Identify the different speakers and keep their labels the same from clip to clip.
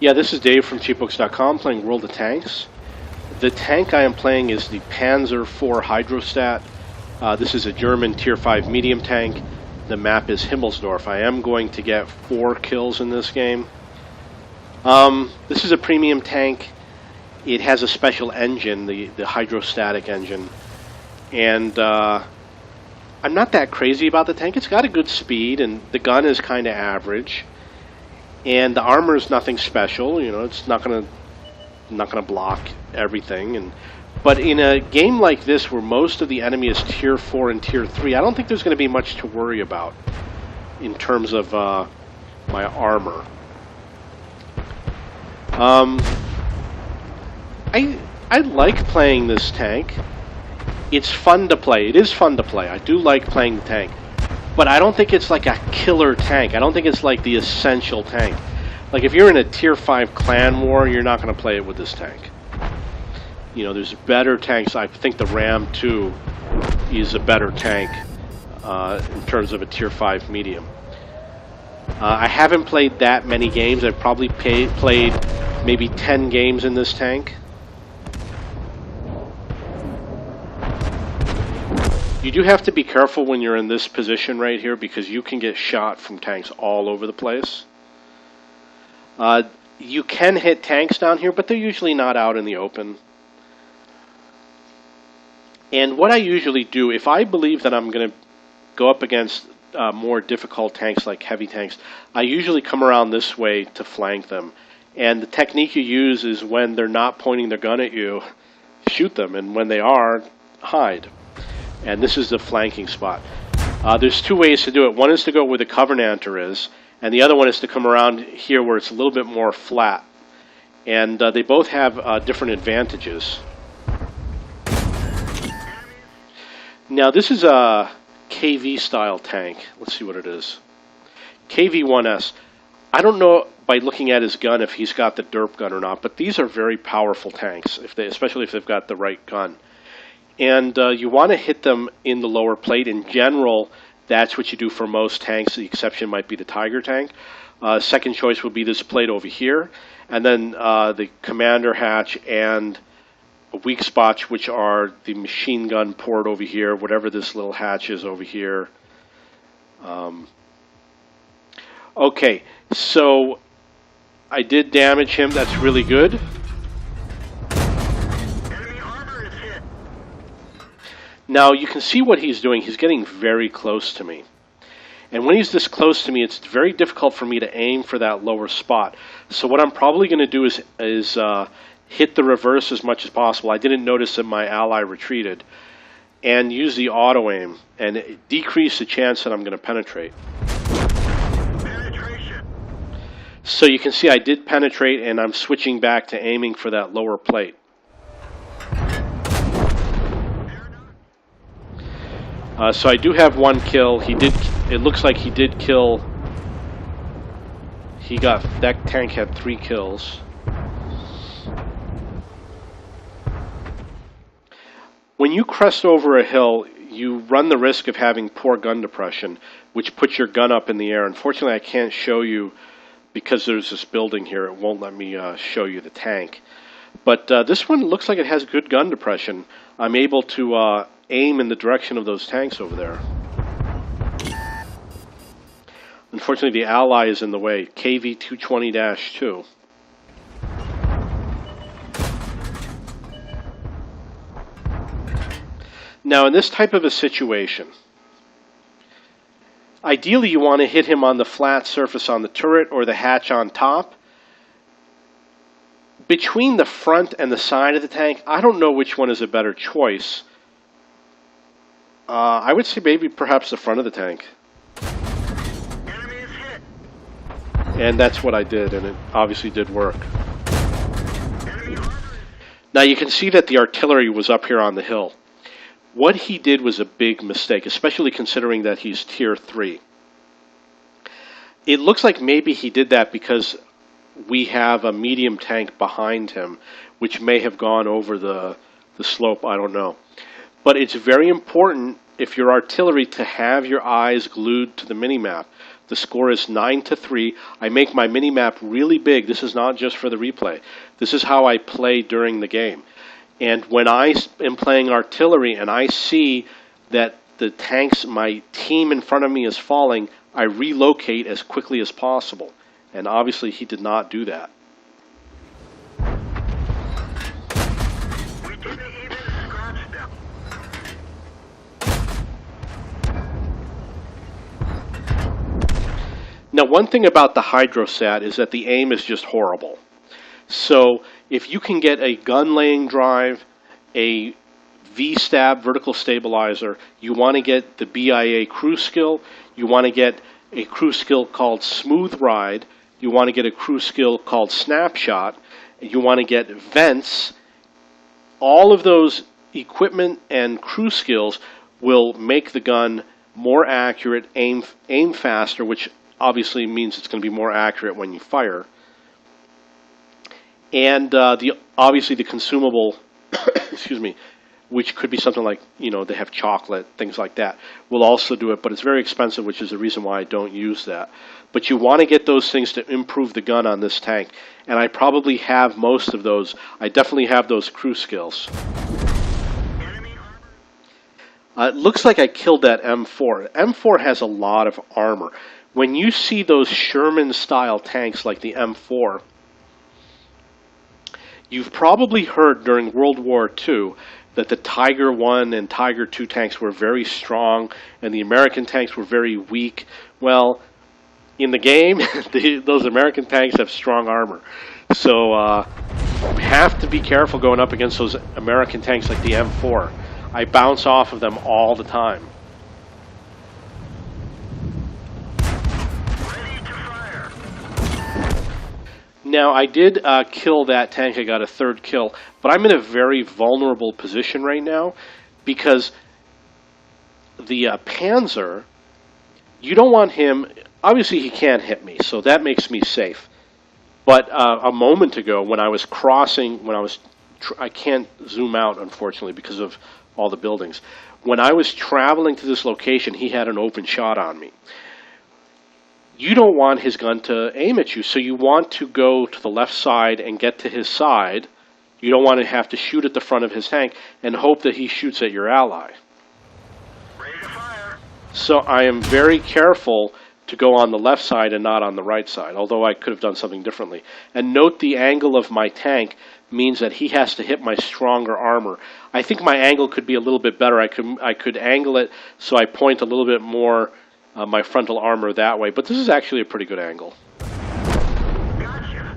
Speaker 1: Yeah, this is Dave from cheapbooks.com playing World of Tanks. The tank I am playing is the Panzer IV Hydrostat. This is a German Tier 5 medium tank. The map is Himmelsdorf. I am going to get 4 kills in this game. This is a premium tank. It has a special engine, the hydrostatic engine. And I'm not that crazy about the tank. It's got a good speed, and the gun is kind of average. And the armor is nothing special. You know, it's not gonna block everything. But in a game like this, where most of the enemy is Tier 4 and Tier 3, I don't think there's going to be much to worry about in terms of my armor. I like playing this tank. It's fun to play. It is fun to play. I do like playing the tank. But I don't think it's like a killer tank. I don't think it's like the essential tank. Like if you're in a Tier 5 clan war, you're not going to play it with this tank. You know, there's better tanks. I think the Ram 2 is a better tank in terms of a Tier 5 medium. I haven't played that many games. I've probably played maybe 10 games in this tank. You do have to be careful when you're in this position right here because you can get shot from tanks all over the place. You can hit tanks down here, but they're usually not out in the open. And what I usually do, if I believe that I'm going to go up against more difficult tanks like heavy tanks, I usually come around this way to flank them. And the technique you use is when they're not pointing their gun at you, shoot them, and when they are, hide. And this is the flanking spot. There's 2 ways to do it. One is to go where the Covenanter is, and the other one is to come around here where it's a little bit more flat. And they both have different advantages. Now this is a KV style tank. Let's see what it is. KV-1S. I don't know by looking at his gun if he's got the derp gun or not, but these are very powerful tanks, especially if they've got the right gun. And you want to hit them in the lower plate. In general, that's what you do for most tanks. The exception might be the Tiger tank. Second choice would be this plate over here. And then the commander hatch and a weak spot, which are the machine gun port over here, whatever this little hatch is over here. Okay, so I did damage him. That's really good. Now you can see what he's doing. He's getting very close to me. And when he's this close to me, it's very difficult for me to aim for that lower spot. So what I'm probably going to do is hit the reverse as much as possible. I didn't notice that my ally retreated. And use the auto aim and decrease the chance that I'm going to penetrate. Penetration. So you can see I did penetrate, and I'm switching back to aiming for that lower plate. So I do have 1 kill. It looks like he did kill. That tank had 3 kills. When you crest over a hill, you run the risk of having poor gun depression, which puts your gun up in the air. Unfortunately, I can't show you because there's this building here. It won't let me show you the tank. But this one looks like it has good gun depression. I'm able to aim in the direction of those tanks over there. Unfortunately, the ally is in the way. KV-220-2. Now, in this type of a situation, ideally you want to hit him on the flat surface on the turret or the hatch on top. Between the front and the side of the tank, I don't know which one is a better choice. I would say maybe perhaps the front of the tank. Enemy is hit. And that's what I did, and it obviously did work. Now you can see that the artillery was up here on the hill. What he did was a big mistake, especially considering that he's Tier 3. It looks like maybe he did that because we have a medium tank behind him, which may have gone over the slope, I don't know. But it's very important, if you're artillery, to have your eyes glued to the minimap. The score is 9-3. I make my mini-map really big. This is not just for the replay. This is how I play during the game. And when I am playing artillery and I see that the tanks, my team in front of me is falling, I relocate as quickly as possible. And obviously he did not do that. Now, one thing about the Hydrostat is that the aim is just horrible. So if you can get a gun laying drive, a V-stab vertical stabilizer, you want to get the BIA crew skill, you want to get a crew skill called Smooth Ride, you want to get a crew skill called Snapshot, you want to get Vents. All of those equipment and crew skills will make the gun more accurate, aim faster, which obviously means it's going to be more accurate when you fire. And obviously the consumable, excuse me, which could be something like, you know, they have chocolate, things like that, will also do it, but it's very expensive, which is the reason why I don't use that. But you want to get those things to improve the gun on this tank, and I probably have most of those. I definitely have those crew skills. It looks like I killed that M4. M4 has a lot of armor. When you see those Sherman-style tanks like the M4, you've probably heard during World War II that the Tiger I and Tiger II tanks were very strong and the American tanks were very weak. Well, in the game, those American tanks have strong armor. So you have to be careful going up against those American tanks like the M4. I bounce off of them all the time. Now, I did kill that tank. I got a third kill, but I'm in a very vulnerable position right now because the Panzer, you don't want him, obviously he can't hit me, so that makes me safe. But a moment ago when I was crossing, I can't zoom out unfortunately because of all the buildings. When I was traveling to this location, he had an open shot on me. You don't want his gun to aim at you, so you want to go to the left side and get to his side. You don't want to have to shoot at the front of his tank and hope that he shoots at your ally.
Speaker 2: Ready to fire.
Speaker 1: So I am very careful to go on the left side and not on the right side, although I could have done something differently. And note the angle of my tank means that he has to hit my stronger armor. I think my angle could be a little bit better. I could angle it so I point a little bit more my frontal armor that way, but this is actually a pretty good angle.
Speaker 2: Gotcha.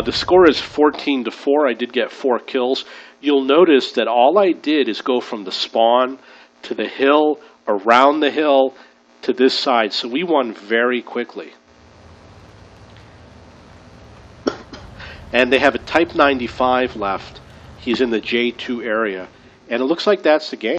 Speaker 1: The score is 14-4. I did get 4 kills. You'll notice that all I did is go from the spawn to the hill, around the hill, to this side, so we won very quickly. And they have a Type 95 left. He's in the J2 area, and it looks like that's the game.